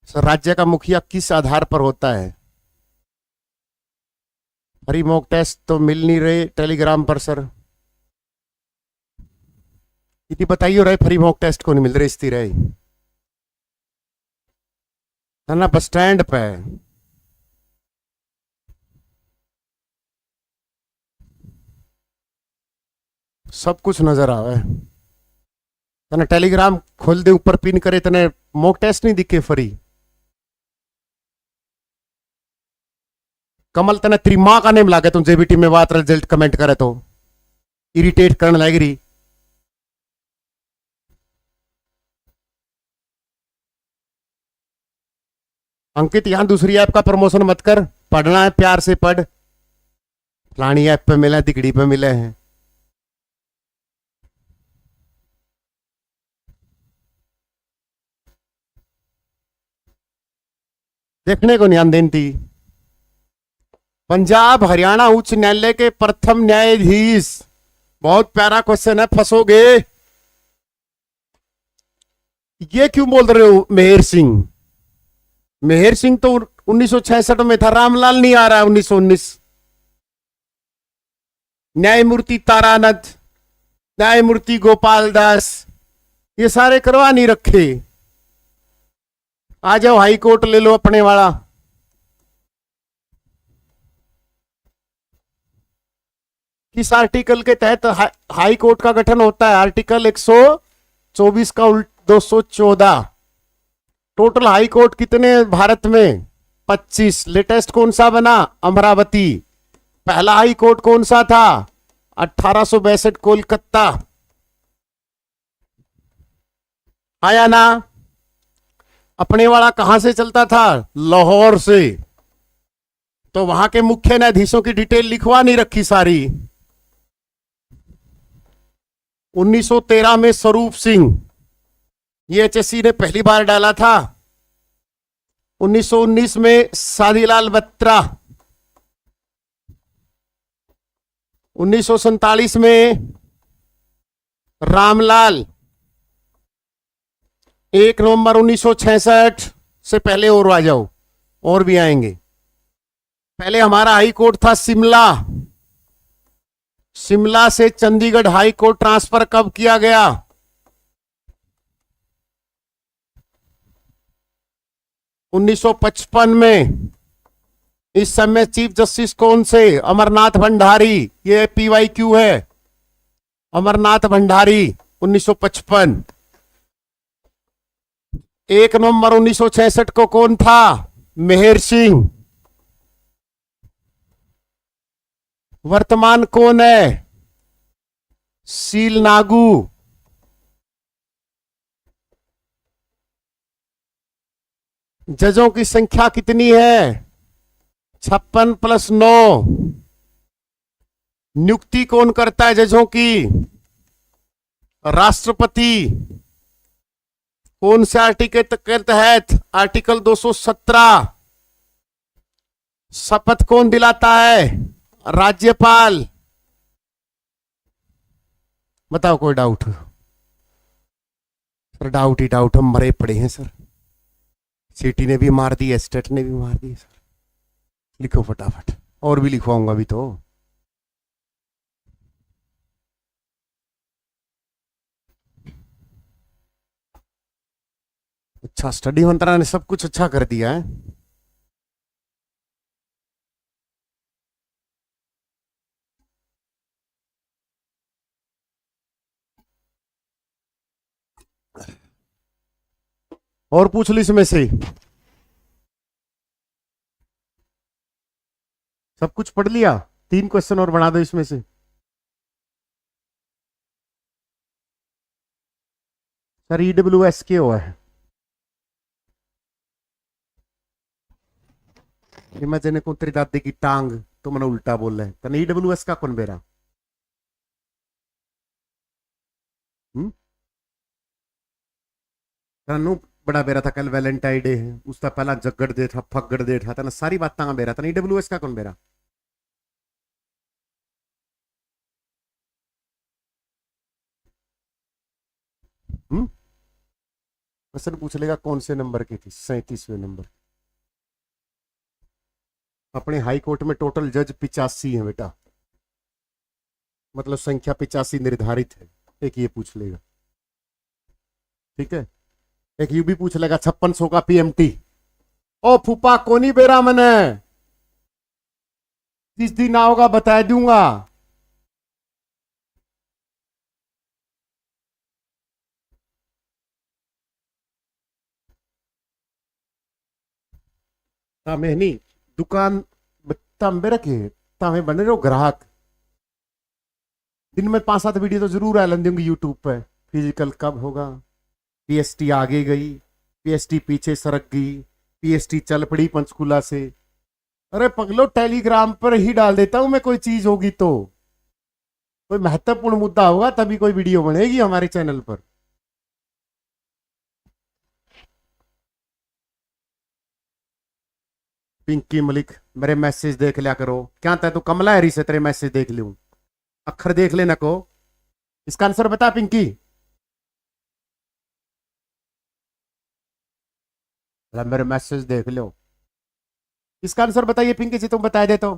सर राज्य का मुखिया किस आधार पर होता है? फ्री मॉक टेस्ट तो मिल नहीं रहे टेलीग्राम पर सर। इतनी बताइए रहे फ्री मॉक टेस्ट को नहीं मिल रहे स्थिर है ना बस स्टैंड पे। सब कुछ नजर आवे तने टेलीग्राम खोल दे ऊपर पिन करे तने मॉक टेस्ट नहीं दिखे फ्री। कमल तने त्रिमा का नेम लागे तुम जेबीटी में बात रिजल्ट कमेंट करे तो इरिटेट करने लग रही। अंकित यहां दूसरी ऐप का प्रमोशन मत कर, पढ़ना है प्यार से पढ़। फलानी ऐप पे मिले तिकड़ी पे मिले हैं। देखने को ध्यान देती। पंजाब हरियाणा उच्च न्यायालय के प्रथम न्यायाधीश, बहुत प्यारा क्वेश्चन है, फंसोगे। ये क्यों बोल रहे हो मेहर सिंह? मेहर सिंह तो 1966 में था, रामलाल नहीं आ रहा है 1919। न्यायमूर्ति तारानाथ, न्यायमूर्ति गोपाल दास, ये सारे करवा नहीं रखे। आ जाओ हाई कोर्ट ले लो अपने वाला। किस आर्टिकल के तहत हाई कोर्ट का गठन होता है? आर्टिकल 124 का 214। टोटल हाई कोर्ट कितने भारत में? 25। लेटेस्ट कौन सा बना? अमरावती। पहला हाई कोर्ट कौन सा था? 1862 कोलकाता। आया ना? अपने वाला कहां से चलता था? लाहौर से। तो वहां के मुख्य न्यायाधीशों की डिटेल लिखवा नहीं रखी सारी। 1913 में स्वरूप सिंह, ये एचएससी ने पहली बार डाला था। 1919 में शादीलाल बत्रा। 1947 में रामलाल। 1 नवंबर 1966 से पहले और आ जाओ, और भी आएंगे। पहले हमारा हाई कोर्ट था शिमला। शिमला से चंडीगढ़ हाई कोर्ट ट्रांसफर कब किया गया? 1955 में। इस समय चीफ जस्टिस कौन से? अमरनाथ भंडारी। ये पीवाईक्यू है, अमरनाथ भंडारी 1955। 1 नवंबर 1966 को कौन था? मेहर सिंह। वर्तमान कौन है? सील नागू। जजों की संख्या कितनी है? 56 + 9। नियुक्ति कौन करता है जजों की? राष्ट्रपति। कौन से आर्टिकल के तहत? आर्टिकल 217। शपथ कौन दिलाता है? राज्यपाल। बताओ कोई डाउट? सर डाउट ही डाउट, हम मरे पड़े हैं सर। सिटी ने भी मार दी, एस्टेट ने भी मार दी सर। लिखो फटाफट, और भी लिखवाऊंगा अभी तो। अच्छा, स्टडी मंत्रालय ने सब कुछ अच्छा कर दिया है। और पूछ ली इसमें से, सब कुछ पढ़ लिया? 3 क्वेश्चन और बना दो इसमें से। सर EWS क्या हुआ है? इमेजिन को तेरी दादी की टांग, तो मैंने उल्टा बोल रहे हैं। EWS का कौन बेरा? तनु बड़ा बेरा था कल वैलेंटाइन डे है, उसका पहला जगड़ दे था, फगड़ दे था ना, सारी बात तांगा बेरा था, नहीं डब्ल्यूएस का कौन बेरा। हम्म। क्वेश्चन पूछ लेगा कौन से नंबर की थी, 37वें नंबर। अपने हाई कोर्ट में टोटल जज 85 है बेटा, मतलब संख्या 85 निर्धारित है। एक ये पूछ लेगा, ठीक है। एक यू भी पूछ लेगा 5600 का पीएमटी। ओ फूफा कोनी बेरा मने, जिस दिन आओगा बता दूंगा। तामे नहीं दुकान तांबे रखे, तामे बने रहो ग्राहक। दिन में 5-7 वीडियो तो जरूर आ दूंगी यूट्यूब पे। फिजिकल कब होगा, पीएसटी आगे गई, पीएसटी पीछे सरक गई, पीएसटी चल पड़ी पंचकूला से। अरे पगलो टेलीग्राम पर ही डाल देता हूं मैं, कोई चीज होगी तो, कोई महत्वपूर्ण मुद्दा होगा तभी कोई वीडियो बनेगी हमारे चैनल पर। पिंकी मलिक मेरे मैसेज देख लिया करो, क्या तय तो कमला हैरी से तेरे मैसेज देख लूं, अक्षर देख लेना को। इसका आंसर बता पिंकी। मेरे मैसेज देख लो, इसका आंसर बताइए पिंकी जी, तुम बता दे तो।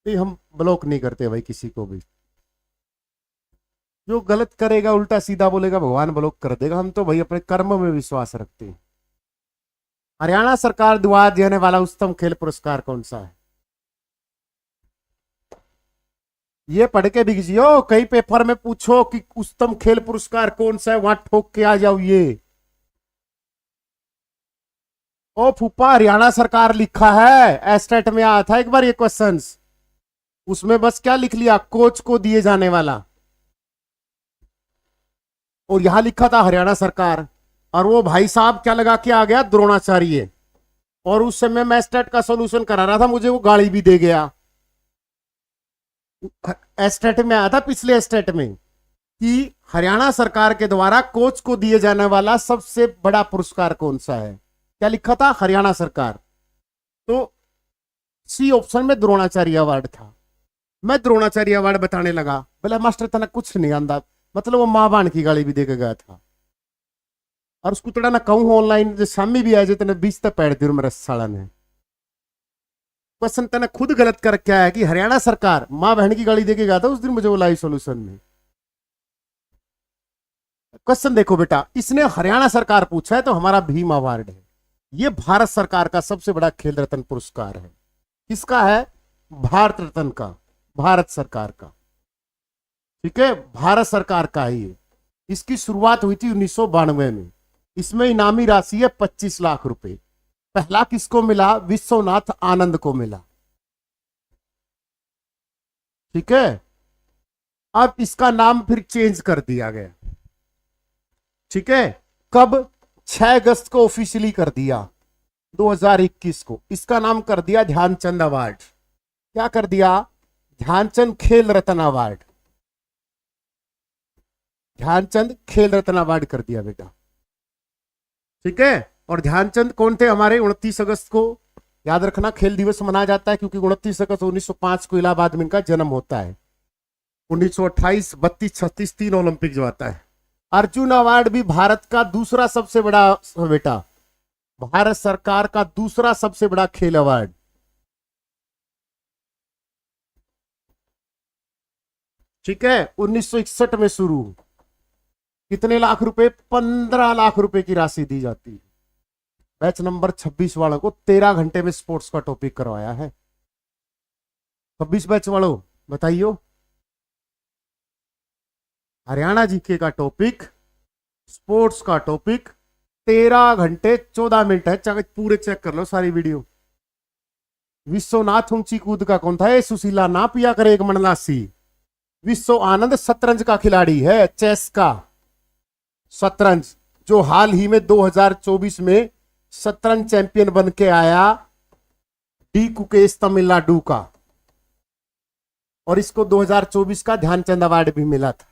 नहीं हम ब्लॉक नहीं करते भाई किसी को भी, जो गलत करेगा उल्टा सीधा बोलेगा भगवान ब्लॉक कर देगा। हम तो भाई अपने कर्म में विश्वास रखते हैं। हरियाणा सरकार द्वारा देने वाला उच्चतम खेल पुरस्कार कौन सा है? ये पढ़ के बिगजियो, कई पेपर में पूछो कि उच्चतम खेल पुरस्कार कौन सा है, वहां ठोक के आ जाओ ये। ओ फूफा हरियाणा सरकार लिखा है, एस्टेट में आया था एक बार ये क्वेश्चन, उसमें बस क्या लिख लिया, कोच को दिए जाने वाला, और यहां लिखा था हरियाणा सरकार। और वो भाई साहब क्या लगा के आ गया, द्रोणाचार्य। और उस समय मैं एस्टेट का सॉल्यूशन करा रहा था, मुझे वो गाड़ी भी दे गया। एस्टेट में आया था पिछले एस्टेट में कि हरियाणा सरकार के द्वारा कोच को दिए जाने वाला सबसे बड़ा पुरस्कार कौन सा है, क्या लिखा था, हरियाणा सरकार। तो सी ऑप्शन में द्रोणाचार्य अवार्ड था। मैं द्रोणाचार्य अवार्ड बताने लगा, बोला मास्टर तना कुछ नहीं आंदा, मतलब वो मां बाण की गाली भी देके गया था। और उसको तड़ा ना कहूं ऑनलाइन जो शामी भी आए तेने 20 तक पैर दी मेरा साला ने। क्वेश्चन तने खुद गलत कर क्या है कि हरियाणा सरकार मां बहन की गाली देके गया था उस दिन मुझे वो लाइव सोल्यूशन में। क्वेश्चन देखो बेटा, इसने हरियाणा सरकार पूछा है तो हमारा भीम अवार्ड है। ये भारत सरकार का सबसे बड़ा खेल रत्न पुरस्कार है। किसका है? भारत रत्न का, भारत सरकार का, ठीक है, भारत सरकार का ही है। इसकी शुरुआत हुई थी 1992 में। इसमें इनामी राशि है 25 लाख रुपए। पहला किसको मिला? विश्वनाथ आनंद को मिला, ठीक है। अब इसका नाम फिर चेंज कर दिया गया, ठीक है। कब? 6 अगस्त को ऑफिशियली कर दिया 2021 को। इसका नाम कर दिया ध्यानचंद अवार्ड। क्या कर दिया? ध्यानचंद खेल रत्न अवार्ड, ध्यानचंद खेल रत्न अवार्ड कर दिया बेटा, ठीक है। और ध्यानचंद कौन थे हमारे? 29 अगस्त को याद रखना खेल दिवस मनाया जाता है, क्योंकि 29 अगस्त 1905 को इलाहाबाद में इनका जन्म होता है। 1928, 32, 36 3 ओलंपिक जो आता है। अर्जुन अवार्ड भी भारत का दूसरा सबसे बड़ा बेटा, भारत सरकार का दूसरा सबसे बड़ा खेल अवार्ड, ठीक है। 1961 में शुरू। कितने लाख रुपए? 15 लाख रुपए की राशि दी जाती है। बैच नंबर 26 वालों को 13 घंटे में स्पोर्ट्स का टॉपिक करवाया है। 26 बैच वालों बताइयो, हरियाणा जीके का टॉपिक, स्पोर्ट्स का टॉपिक, 13 घंटे 14 मिनट है। पूरे चेक कर लो सारी वीडियो। विश्वनाथ ऊंची कूद का कौन था? सुशीला ना पिया करे एक मनलासी। विश्व आनंद शतरंज का खिलाड़ी है, चेस का शतरंज, जो हाल ही में 2024 में शतरंज चैंपियन बन के आया, डी कुकेश तमिलनाडु का। और इसको 2024 का ध्यानचंद अवार्ड भी मिला था।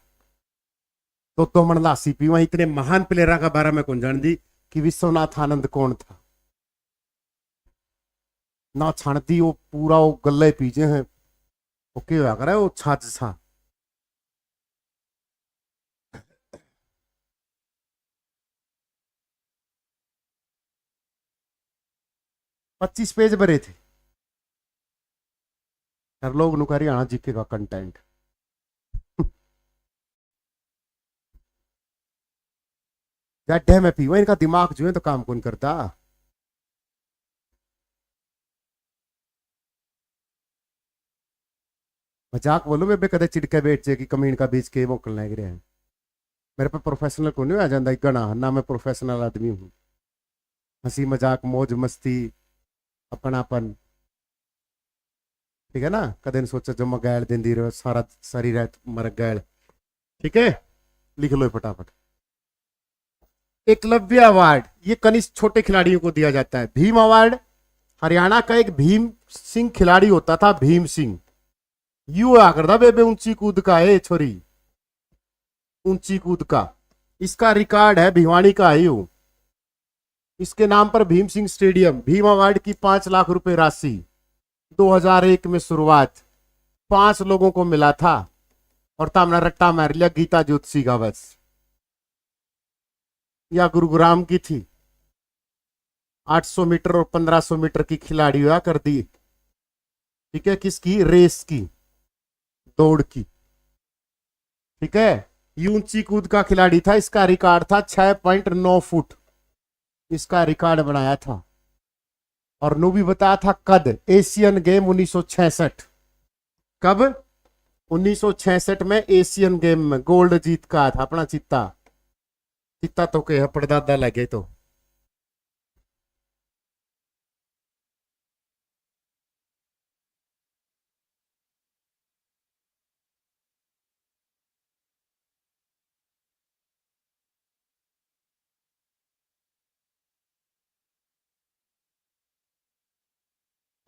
तो मन लासी पी वहां इतने महान प्लेयरा का बारे में कौन जान दी कि विश्वनाथ आनंद कौन था ना छानती वो पूरा वो गल्ले पीजे हैं ओके हुआ करे वो छाछ सा 25 पेज भरे थे कर लोग नु हरियाणा जीके का कंटेंट गड्ढे में पीवा इनका दिमाग जो है तो काम कौन करता मजाक बोलो बेबे कदे चिड़के बैठ जाए कि कमीन का बीच के मोकल लग रहे हैं मेरे पे प्रोफेशनल को नहीं आ जाता गणा ना मैं प्रोफेशनल आदमी हूँ हंसी मजाक मौज मस्ती अपनापन ठीक है ना कदे नहीं सोचा जो मैं गैल दिन दी रहे सारा सारी रात मर गैल ठीक है लिख लो फटाफट एकलव्य अवार्ड ये कनिष्ठ छोटे खिलाड़ियों को दिया जाता है भीम अवार्ड हरियाणा का एक भीम सिंह खिलाड़ी होता था भीम सिंह यू आकर था बेबे ऊंची कूद का है छोरी ऊंची कूद का इसका रिकॉर्ड है भिवानी का है यू इसके नाम पर भीम सिंह स्टेडियम भीम अवार्ड की 5 लाख रुपए राशि 2001 में शुरुआत 5 लोगों को मिला था और तामना रट्टा मार लिया गीता ज्योतिषी का बस या गुरुग्राम की थी 800 मीटर और 1500 मीटर की खिलाड़ी हुआ कर दी ठीक है किसकी रेस की दौड़ की ठीक है ये ऊंची कूद का खिलाड़ी था इसका रिकॉर्ड था 6.9 फुट इसका रिकॉर्ड बनाया था और नो भी बताया था कद एशियन गेम 1966 कब 1966 में एशियन गेम में गोल्ड जीत का था अपना चित्ता चित्ता तो के पड़दादा लगे तो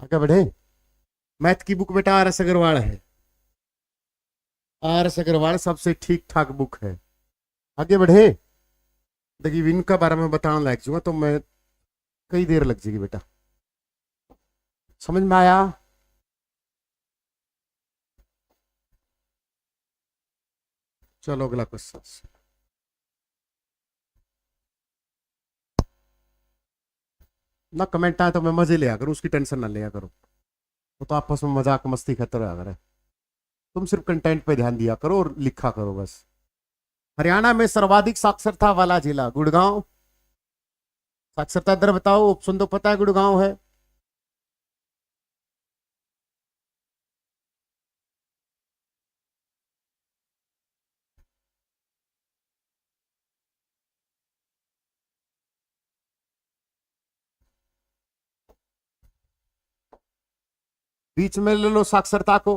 आगे बढ़े मैथ की बुक बेटा आर एस अग्रवाल है आर एस अग्रवाल सबसे ठीक ठाक बुक है आगे बढ़े देखिए इनका बारे में बताना लग जाऊंगा तो मैं कई देर लग जाएगी बेटा समझ में आया चलो अगला क्वेश्चन ना कमेंट आए तो मैं मजे लिया करूँ उसकी टेंशन ना लिया करो तो आपस में मजाक मस्ती खतर अगर है तुम सिर्फ कंटेंट पे ध्यान दिया करो और लिखा करो बस हरियाणा में सर्वाधिक साक्षरता वाला जिला गुड़गांव साक्षरता दर बताओ ऑप्शन तो पता है गुड़गांव है बीच में ले लो साक्षरता को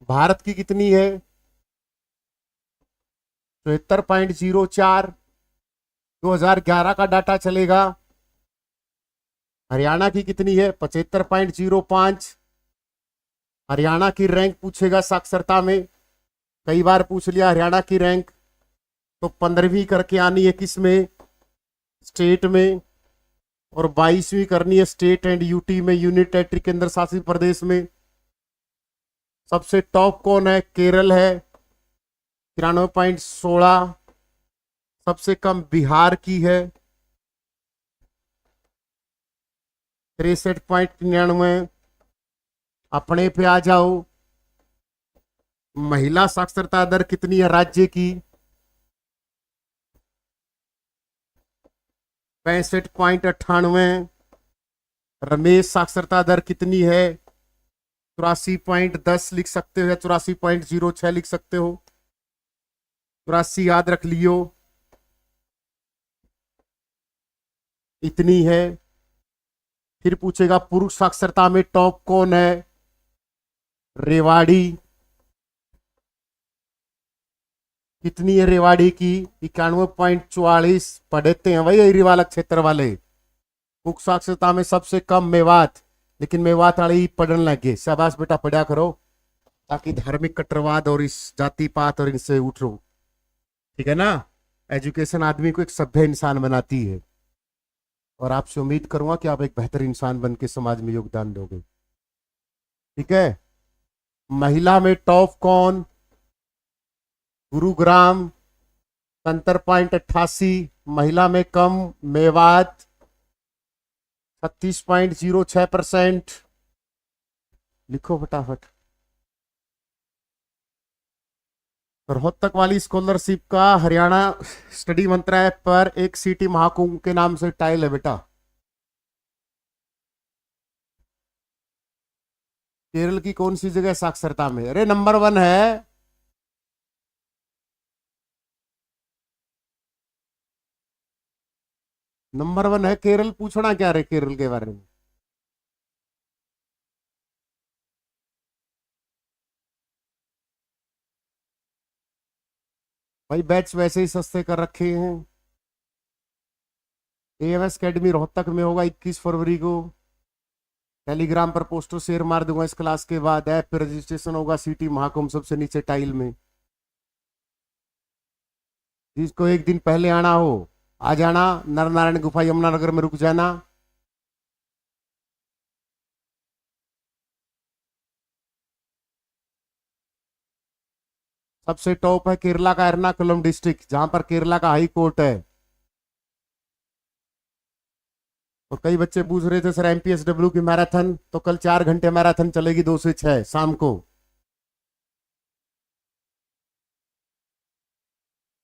भारत की कितनी है 73.04 2011 का डाटा चलेगा हरियाणा की कितनी है 75.05 हरियाणा की रैंक पूछेगा साक्षरता में कई बार पूछ लिया हरियाणा की रैंक तो 15वीं करके आनी है किस में स्टेट में और 22वीं करनी है स्टेट एंड यूटी में यूनिट टेरिटरी केंद्र शासित प्रदेश में सबसे टॉप कौन है केरल है 93.16 सबसे कम बिहार की है 63.99 अपने पे आ जाओ महिला साक्षरता दर कितनी है राज्य की 65.98 रमेश साक्षरता दर कितनी है 84.10 लिख सकते हो या 84.06 लिख सकते हो 84 याद रख लियो इतनी है फिर पूछेगा पुरुष साक्षरता में टॉप कौन है रेवाड़ी कितनी है रेवाड़ी की 91.44 पढ़ते हैं वही एरी वाला क्षेत्र वाले मुख्य साक्षरता में सबसे कम मेवात लेकिन मेवात वाले ही पढ़ने लगे शाबाश बेटा पढ़ा करो ताकि धार्मिक कट्टरवाद और इस जाति पात और इनसे उठो। ठीक है ना। एजुकेशन आदमी को एक सभ्य इंसान बनाती है, और आपसे उम्मीद करूंगा कि आप एक बेहतर इंसान बन के समाज में योगदान दोगे। ठीक है। महिला में टॉप कौन? गुरुग्राम 70.88, महिला में कम मेवात 36.06%। लिखो फटाफट। रोहतक वाली स्कॉलरशिप का हरियाणा स्टडी मंत्रालय पर एक सिटी महाकुंभ के नाम से टाइल है बेटा। केरल की कौन सी जगह साक्षरता में? अरे नंबर 1 है। नंबर 1 है केरल। पूछना क्या रे केरल के बारे में? भाई बैच वैसे ही सस्ते कर रखे हैं। एएमएस अकेडमी रोहतक में होगा 21 फरवरी को। टेलीग्राम पर पोस्टर शेयर मार दूंगा इस क्लास के बाद। ऐप पे रजिस्ट्रेशन होगा सिटी महाकुंभ सबसे नीचे टाइल में। जिसको एक दिन पहले आना हो आ जाना। नर नारायण गुफा यमुनानगर में रुक जाना। सबसे टॉप है केरला का एर्नाकुलम डिस्ट्रिक्ट, जहां पर केरला का हाई कोर्ट है। और कई बच्चे पूछ रहे थे सर एमपीएसडब्ल्यू की मैराथन, तो कल 4 घंटे मैराथन चलेगी 2 से 6 शाम को।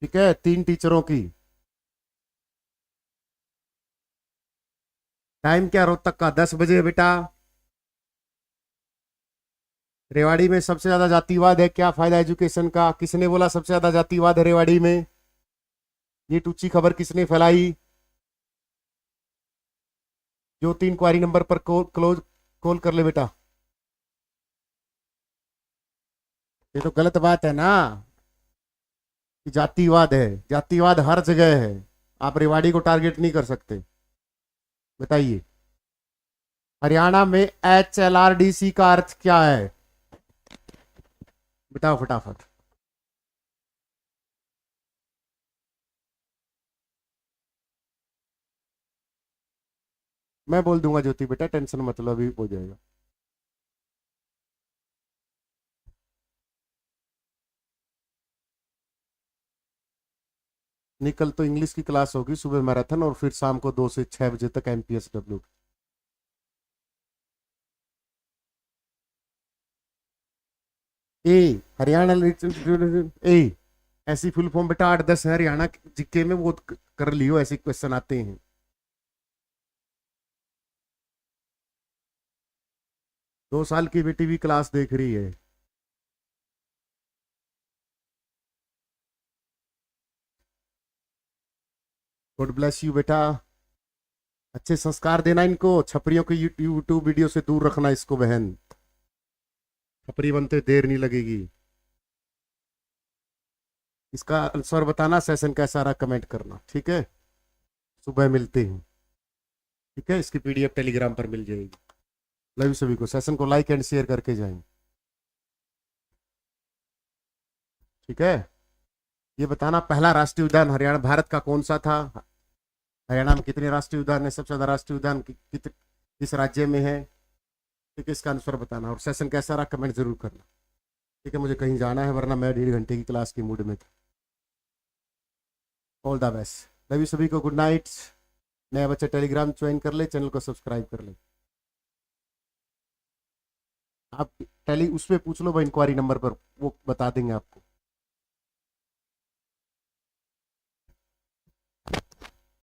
ठीक है। 3 टीचरों की। टाइम क्या रोहतक का? 10 बजे बेटा। रेवाड़ी में सबसे ज्यादा जातिवाद है, क्या फायदा एजुकेशन का? किसने बोला सबसे ज्यादा जातिवाद है रेवाड़ी में? ये टूची खबर किसने फैलाई? जो 3 क्वारी नंबर पर कॉल कर ले बेटा। ये तो गलत बात है ना कि जातिवाद है। जातिवाद हर जगह है। आप रेवाड़ी को टारगेट नहीं कर सकते। बताइए। हरियाणा में HLRDC का अर्थ क्या है? बताओ फटाफट। मैं बोल दूंगा ज्योति बेटा, टेंशन मतलब अभी हो जाएगा। निकल तो इंग्लिश की क्लास होगी, सुबह मैराथन, और फिर शाम को 2 से 6 बजे तक एमपीएसडब्ल्यू। ए हरियाणा ए ऐसी फुल फॉर्म बेटा 8-10 है हरियाणा जीके में, वो कर लियो, ऐसे क्वेश्चन आते हैं। दो साल की बेटी भी क्लास देख रही है। गॉड ब्लेस यू बेटा। अच्छे संस्कार देना इनको। छपरियों के यूट्यूब वीडियो से दूर रखना इसको बहन। छपरी बनते देर नहीं लगेगी। इसका आंसर बताना, सेशन कैसा रहा कमेंट करना। ठीक है। सुबह मिलते हैं। ठीक है। इसकी पीडीएफ टेलीग्राम पर मिल जाएगी। लव यू सभी को। सेशन को लाइक एंड शेयर करके जाएं। ठीक है। ये बताना पहला राष्ट्रीय उद्यान हरियाणा भारत का कौन सा था? हरियाणा में कितने राष्ट्रीय उद्यान है? सबसे ज्यादा राष्ट्रीय उद्यान किस राज्य में है? ठीक है। इसका आंसर बताना, और सेशन कैसा रहा कमेंट जरूर करना। ठीक है। मुझे कहीं जाना है, वरना मैं 1.5 घंटे की क्लास की मूड में था। All the best. Love you सभी को। Good night. नया बच्चा टेलीग्राम ज्वाइन कर ले, चैनल को सब्सक्राइब कर ले। आप टेली उस पर पूछ लो भाई, इंक्वायरी नंबर पर, वो बता देंगे आपको।